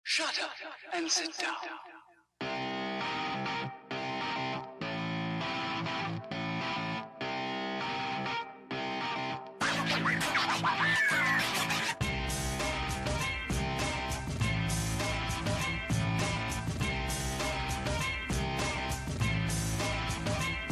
Shut up and sit down.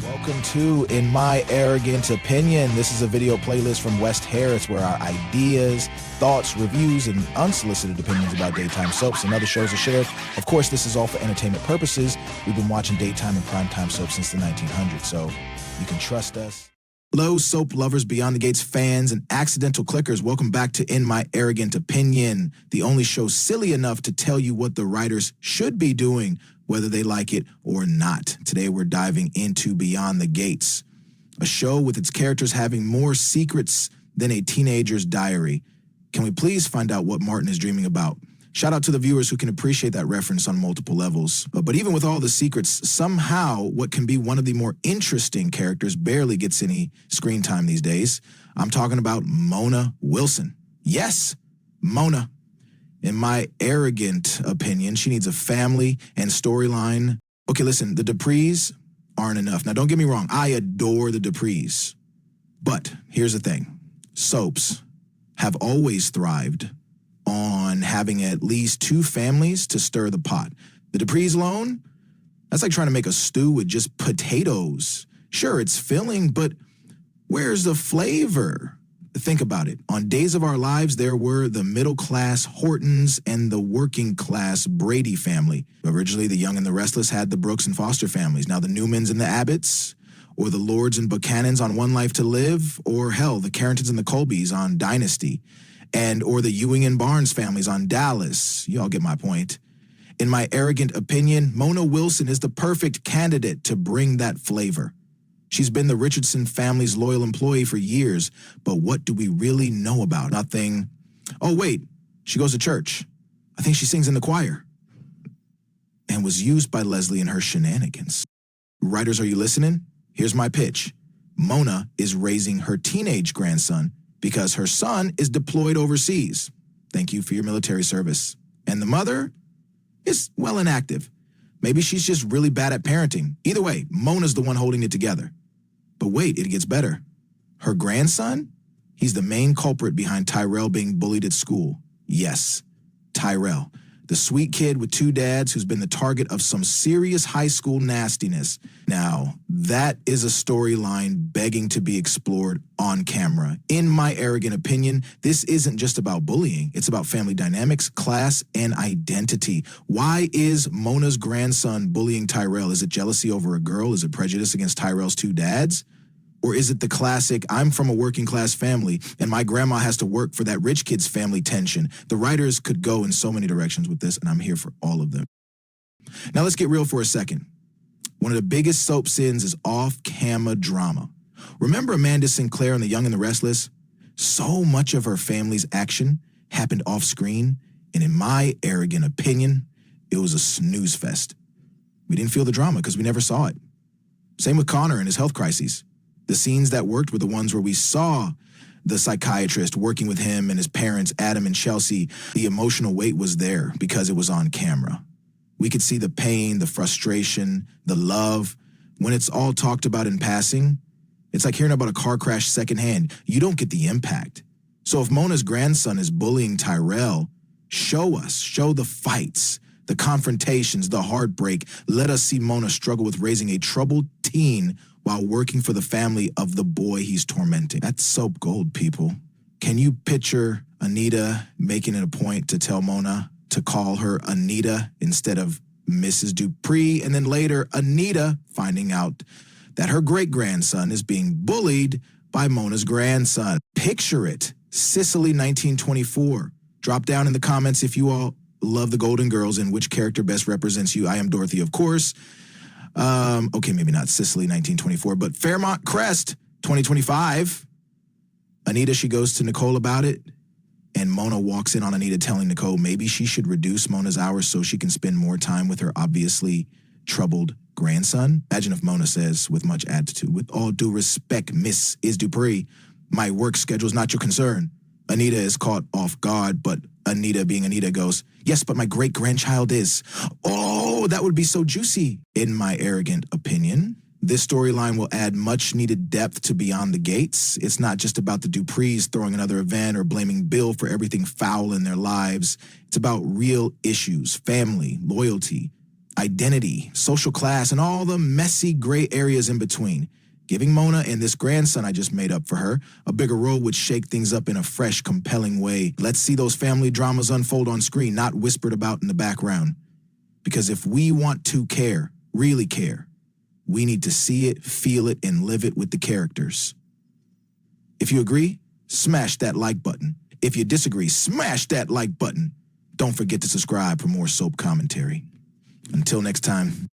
Welcome to In My Arrogant Opinion. This is a video playlist from West Harris where our ideas, thoughts, reviews, and unsolicited opinions about daytime soaps and other shows are shared. Of course, this is all for entertainment purposes. We've been watching daytime and primetime soaps since the 1900s, so you can trust us. Hello, soap lovers, Beyond the Gates fans, and accidental clickers. Welcome back to In My Arrogant Opinion, the only show silly enough to tell you what the writers should be doing, whether they like it or not. Today we're diving into Beyond the Gates, a show with its characters having more secrets than a teenager's diary. Can we please find out what Martin is dreaming about? Shout out to the viewers who can appreciate that reference on multiple levels. But even with all the secrets, somehow what can be one of the more interesting characters barely gets any screen time these days. I'm talking about Mona Wilson. Yes, Mona. In my arrogant opinion, she needs a family and storyline. Okay, listen, the Duprees aren't enough. Now, don't get me wrong. I adore the Duprees. But here's the thing. Soaps have always thrived on having at least two families to stir the pot. The Duprees alone, that's like trying to make a stew with just potatoes. Sure, it's filling, but where's the flavor? Think about it. On Days of Our Lives, there were the middle-class Hortons and the working-class Brady family. Originally, the Young and the Restless had the Brooks and Foster families. Now the Newmans and the Abbotts, or the Lords and Buchanans on One Life to Live, or hell, the Carringtons and the Colbys on Dynasty, or the Ewing and Barnes families on Dallas. Y'all get my point. In my arrogant opinion, Mona Wilson is the perfect candidate to bring that flavor. She's been the Richardson family's loyal employee for years, but what do we really know about? Nothing. Oh, wait, she goes to church. I think she sings in the choir. And was used by Leslie in her shenanigans. Writers, are you listening? Here's my pitch. Mona is raising her teenage grandson because her son is deployed overseas. Thank you for your military service. And the mother is, well, inactive. Maybe she's just really bad at parenting. Either way, Mona's the one holding it together. But wait, it gets better. Her grandson? He's the main culprit behind Tyrell being bullied at school. Yes, Tyrell, the sweet kid with two dads who's been the target of some serious high school nastiness. Now, that is a storyline begging to be explored on camera. In my arrogant opinion, this isn't just about bullying. It's about family dynamics, class, and identity. Why is Mona's grandson bullying Tyrell? Is it jealousy over a girl? Is it prejudice against Tyrell's two dads? Or is it the classic, I'm from a working class family and my grandma has to work for that rich kid's family tension? The writers could go in so many directions with this, and I'm here for all of them. Now let's get real for a second. One of the biggest soap sins is off-camera drama. Remember Amanda Sinclair on The Young and the Restless? So much of her family's action happened off-screen, and in my arrogant opinion, it was a snooze fest. We didn't feel the drama because we never saw it. Same with Connor and his health crises. The scenes that worked were the ones where we saw the psychiatrist working with him and his parents, Adam and Chelsea. The emotional weight was there because it was on camera. We could see the pain, the frustration, the love. When it's all talked about in passing, it's like hearing about a car crash secondhand. You don't get the impact. So if Mona's grandson is bullying Tyrell, show the fights, the confrontations, the heartbreak. Let us see Mona struggle with raising a troubled teen while working for the family of the boy he's tormenting. That's soap gold, people. Can you picture Anita making it a point to tell Mona to call her Anita instead of Mrs. Dupree, and then later Anita finding out that her great-grandson is being bullied by Mona's grandson? Picture it. Sicily 1924. Drop down in the comments if you all love the Golden Girls and which character best represents you. I am Dorothy, of course. Okay, maybe not Sicily 1924, but Fairmont Crest 2025. Anita, she goes to Nicole about it, and Mona walks in on Anita telling Nicole maybe she should reduce Mona's hours so she can spend more time with her obviously troubled grandson. Imagine if Mona says with much attitude, with all due respect, Miss Dupree, my work schedule's not your concern. Anita is caught off guard, but Anita, being Anita, goes, yes, but my great-grandchild is. Oh, that would be so juicy, in my arrogant opinion. This storyline will add much-needed depth to Beyond the Gates. It's not just about the Duprees throwing another event or blaming Bill for everything foul in their lives. It's about real issues, family, loyalty, identity, social class, and all the messy gray areas in between. Giving Mona and this grandson I just made up for her a bigger role would shake things up in a fresh, compelling way. Let's see those family dramas unfold on screen, not whispered about in the background. Because if we want to care, really care, we need to see it, feel it, and live it with the characters. If you agree, smash that like button. If you disagree, smash that like button. Don't forget to subscribe for more soap commentary. Until next time.